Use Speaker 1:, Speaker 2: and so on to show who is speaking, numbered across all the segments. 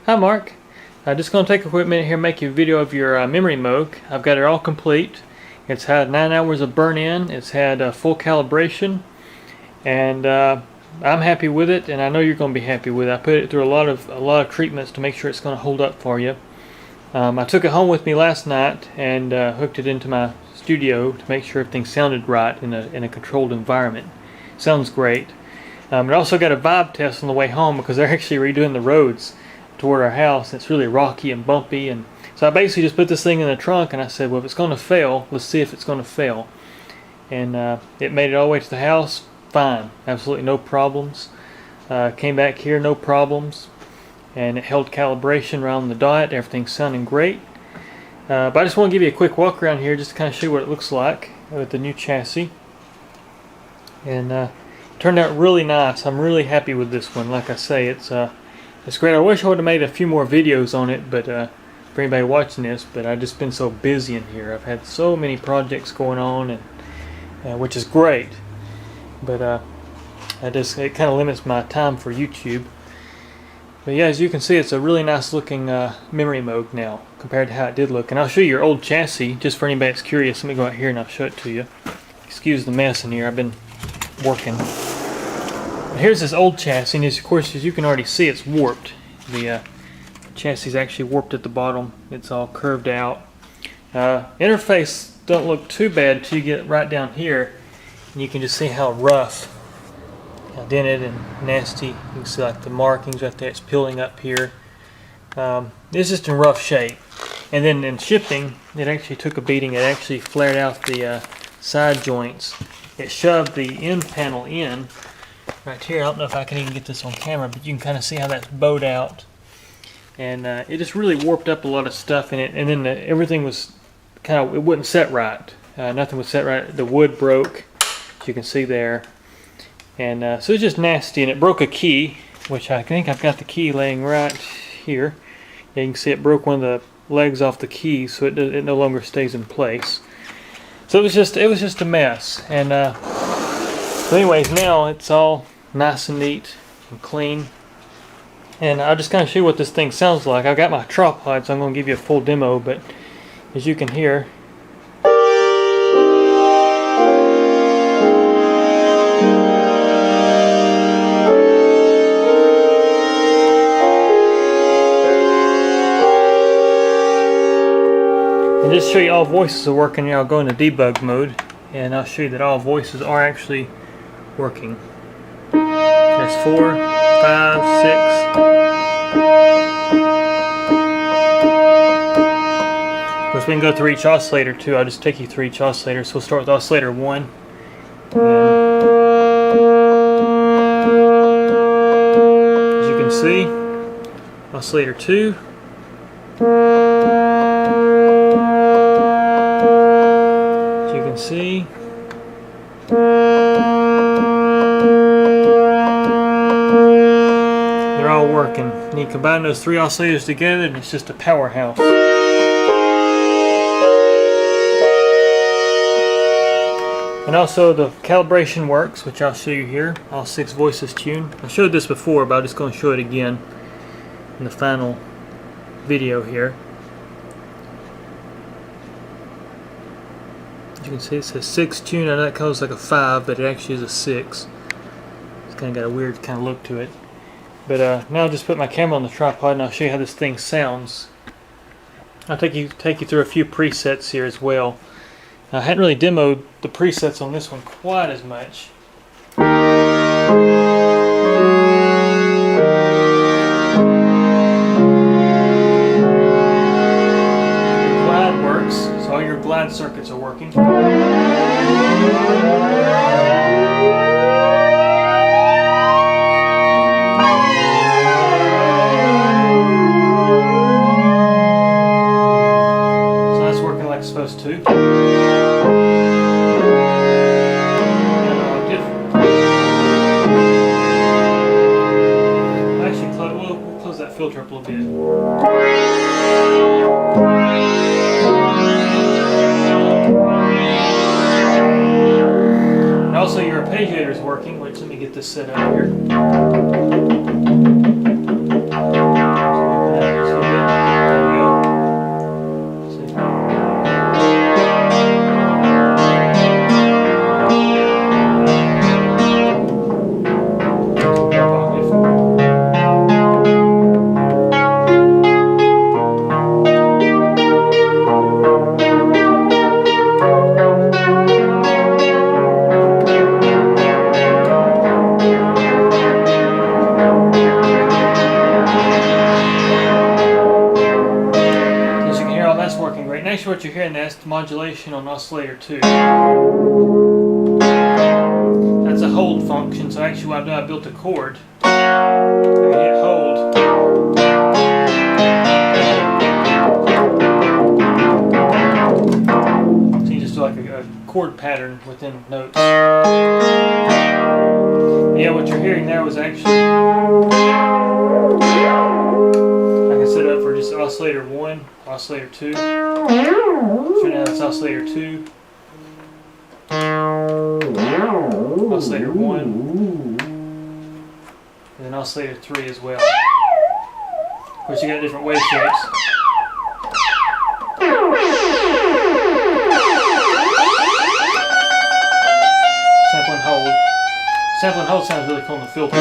Speaker 1: Hi Mark, I'm just going to take a quick minute here and make you a video of your Memorymoog. I've got it all complete. It's had 9 hours of burn-in, it's had full calibration, and I'm happy with it, and I know you're going to be happy with it. I put it through a lot of treatments to make sure it's going to hold up for you. I took it home with me last night and hooked it into my studio to make sure everything sounded right in a controlled environment. Sounds great. I also got a vibe test on the way home because they're actually redoing the roads toward our house. It's really rocky and bumpy, and so I basically just put this thing in the trunk and I said, well, if it's going to fail, let's see if it's going to fail. And it made it all the way to the house fine, absolutely no problems. Came back here, no problems, and it held calibration around the dot. Everything's sounding great. But I just want to give you a quick walk around here just to kind of show you what it looks like with the new chassis. And it turned out really nice. I'm really happy with this one. Like I say, it's great. I wish I would have made a few more videos on it, but for anybody watching this, but I've just been so busy in here. I've had so many projects going on, and which is great, but it kind of limits my time for YouTube. But yeah, as you can see, it's a really nice looking Memorymoog now compared to how it did look. And I'll show you your old chassis just for anybody that's curious. Let me go out here and I'll show it to you. Excuse the mess in here. I've been working. Here's this old chassis, and of course, as you can already see, it's warped. The chassis is actually warped at the bottom. It's all curved out. Interface don't look too bad until you get right down here, and you can just see how rough, how dented and nasty. You can see like the markings right there. It's peeling up here. It's just in rough shape. And then in shipping, it actually took a beating. It actually flared out the side joints. It shoved the end panel in right here. I don't know if I can even get this on camera, but you can kind of see how that's bowed out, and it just really warped up a lot of stuff in it. And then everything was kind of, it wouldn't set right. Nothing was set right. The wood broke, as you can see there, and so it's just nasty. And it broke a key, which I think I've got the key laying right here. Yeah, you can see it broke one of the legs off the key, so it no longer stays in place. So it was just a mess. And so anyways, now it's all nice and neat and clean. And I'll just kind of show you what this thing sounds like. I've got my tripod, so I'm going to give you a full demo, but as you can hear, and just to show you all voices are working here, I'll go into debug mode, and I'll show you that all voices are actually working. There's 4, 5, 6. Of course, we can go through each oscillator too. I'll just take you through each oscillator. So we'll start with oscillator 1. As you can see, oscillator 2. As you can see, they're all working. And you combine those 3 oscillators together and it's just a powerhouse. And also the calibration works, which I'll show you here. All 6 voices tuned. I showed this before, but I'm just going to show it again in the final video here. As you can see, it says 6 tuned. I know that goes like a 5, but it actually is a 6. It's kind of got a weird kind of look to it. But now I'll just put my camera on the tripod and I'll show you how this thing sounds. I'll take you through a few presets here as well. I hadn't really demoed the presets on this one quite as much. Your glide works, so all your glide circuits are working. Supposed to. Actually, we'll close that filter up a little bit. And also your arpeggiator is working, which let me get this set up here. actually what you're hearing, that's the modulation on oscillator 2. That's a hold function, so actually what I've done, I built a chord. I hit hold. So you just do like a chord pattern within notes. Yeah, what you're hearing there was actually, I can set it up for just oscillator 1, oscillator 2. So now it's oscillator 2, oscillator 1, and then oscillator 3 as well. Of course, you got different wave shapes. Sample and hold. Sample and hold sounds really cool in the filter.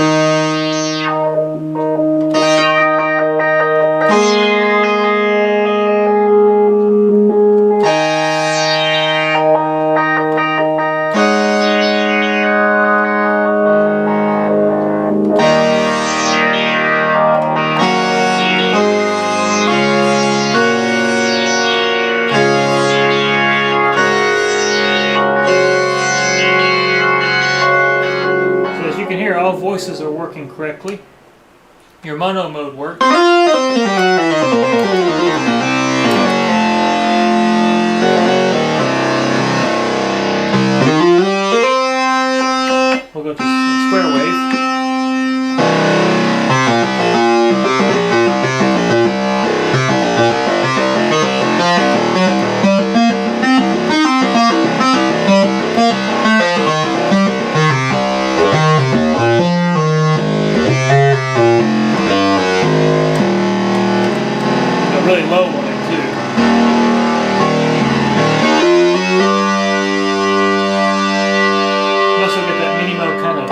Speaker 1: All voices are working correctly. Your mono mode works. We'll go to square wave. Really low on it too. You also get that Memorymoog kind of.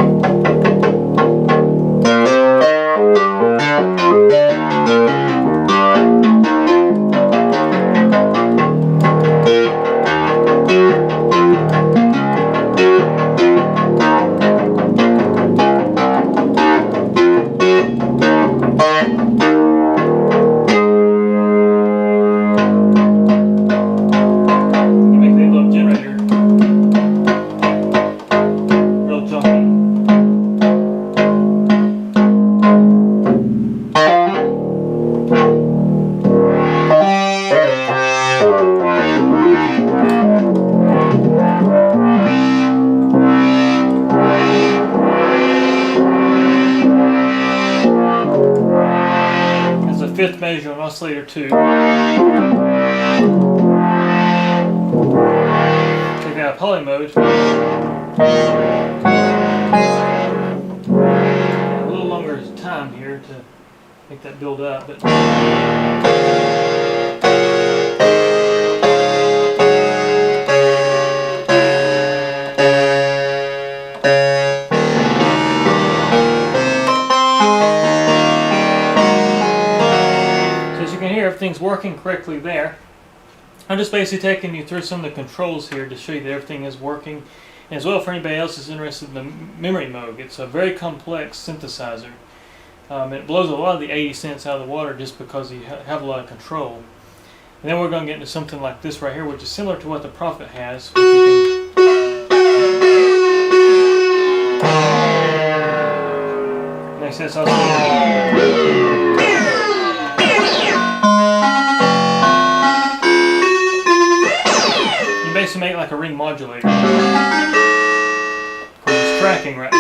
Speaker 1: Fifth measure on oscillator 2. Take that out of poly mode. A little longer time here to make that build up, but everything's working correctly there. I'm just basically taking you through some of the controls here to show you that everything is working. And as well, for anybody else that's interested in the Memorymoog, it's a very complex synthesizer. It blows a lot of the 80 cents out of the water just because you have a lot of control. And then we're going to get into something like this right here, which is similar to what the Prophet has, which you can. Next, that's also. To make it like a ring modulator. It's tracking right now.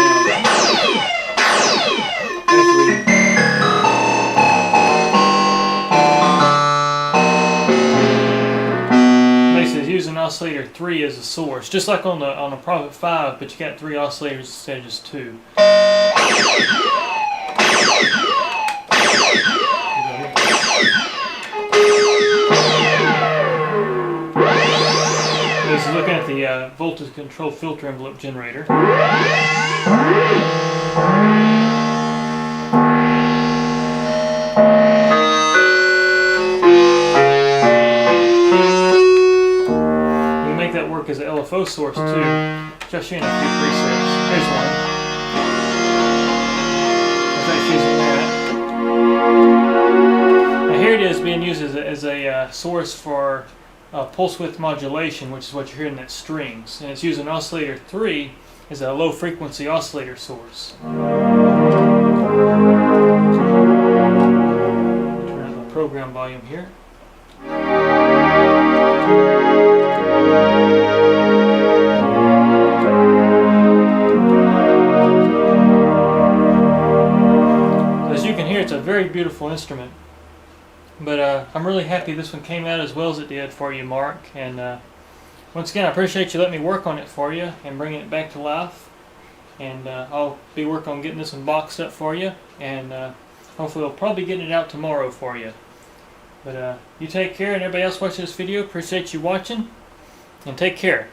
Speaker 1: Basically, it's using oscillator 3 as a source, just like on the Prophet 5, but you got 3 oscillators instead of just 2. This is looking at the voltage control filter envelope generator. You can make that work as an LFO source too. Just in a few presets. Here's one. It's actually using that. Now here it is being used as a source for pulse width modulation, which is what you're hearing in that strings, and it's using oscillator 3 as a low frequency oscillator source. Turn up the program volume here. As you can hear, it's a very beautiful instrument. But I'm really happy this one came out as well as it did for you, Mark. And once again, I appreciate you letting me work on it for you and bringing it back to life. And I'll be working on getting this one boxed up for you. And hopefully I'll probably be getting it out tomorrow for you. But you take care, and everybody else watching this video, appreciate you watching. And take care.